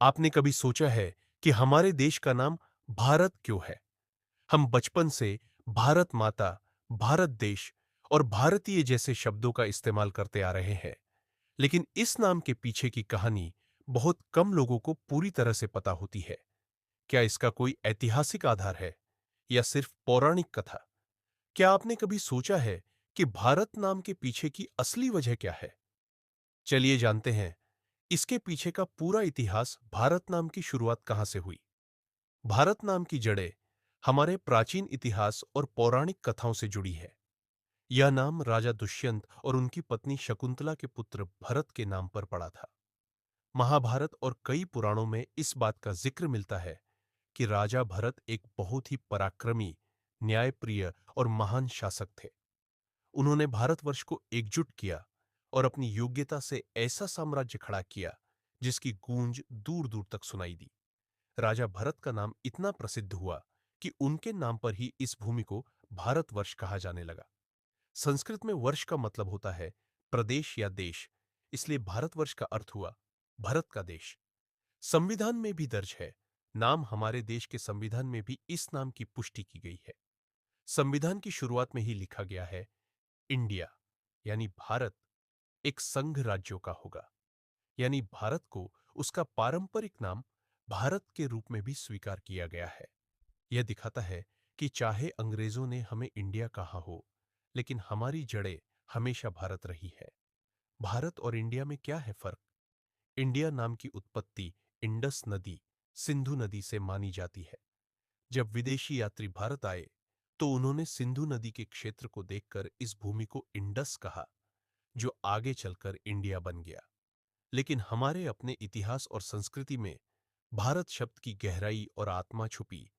आपने कभी सोचा है कि हमारे देश का नाम भारत क्यों है? हम बचपन से भारत माता, भारत देश और भारतीय जैसे शब्दों का इस्तेमाल करते आ रहे हैं। लेकिन इस नाम के पीछे की कहानी बहुत कम लोगों को पूरी तरह से पता होती है। क्या इसका कोई ऐतिहासिक आधार है या सिर्फ पौराणिक कथा? क्या आपने कभी सोचा है कि भारत नाम के पीछे की असली वजह क्या है? चलिए जानते हैं इसके पीछे का पूरा इतिहास। भारत नाम की शुरुआत कहां से हुई? भारत नाम की जड़ें हमारे प्राचीन इतिहास और पौराणिक कथाओं से जुड़ी है। यह नाम राजा दुष्यंत और उनकी पत्नी शकुंतला के पुत्र भरत के नाम पर पड़ा था। महाभारत और कई पुराणों में इस बात का जिक्र मिलता है कि राजा भरत एक बहुत ही पराक्रमी, न्यायप्रिय और महान शासक थे। उन्होंने भारतवर्ष को एकजुट किया और अपनी योग्यता से ऐसा साम्राज्य खड़ा किया जिसकी गूंज दूर दूर तक सुनाई दी। राजा भरत का नाम इतना प्रसिद्ध हुआ कि उनके नाम पर ही इस भूमि को भारतवर्ष कहा जाने लगा। संस्कृत में वर्ष का मतलब होता है प्रदेश या देश, इसलिए भारतवर्ष का अर्थ हुआ भरत का देश। संविधान में भी दर्ज है, नाम हमारे देश के संविधान में भी इस नाम की पुष्टि की गई है। संविधान की शुरुआत में ही लिखा गया है, इंडिया यानी भारत एक संघ राज्यों का होगा। यानी भारत को उसका पारंपरिक नाम भारत के रूप में भी स्वीकार किया गया है। यह दिखाता है कि चाहे अंग्रेजों ने हमें इंडिया कहा हो, लेकिन हमारी जड़ें हमेशा भारत रही है। भारत और इंडिया में क्या है फर्क? इंडिया नाम की उत्पत्ति इंडस नदी, सिंधु नदी से मानी जाती है। जब विदेशी यात्री भारत आए, तो उन्होंने सिंधु नदी के क्षेत्र को देखकर इस भूमि को इंडस कहा, जो आगे चलकर इंडिया बन गया। लेकिन हमारे अपने इतिहास और संस्कृति में भारत शब्द की गहराई और आत्मा छुपी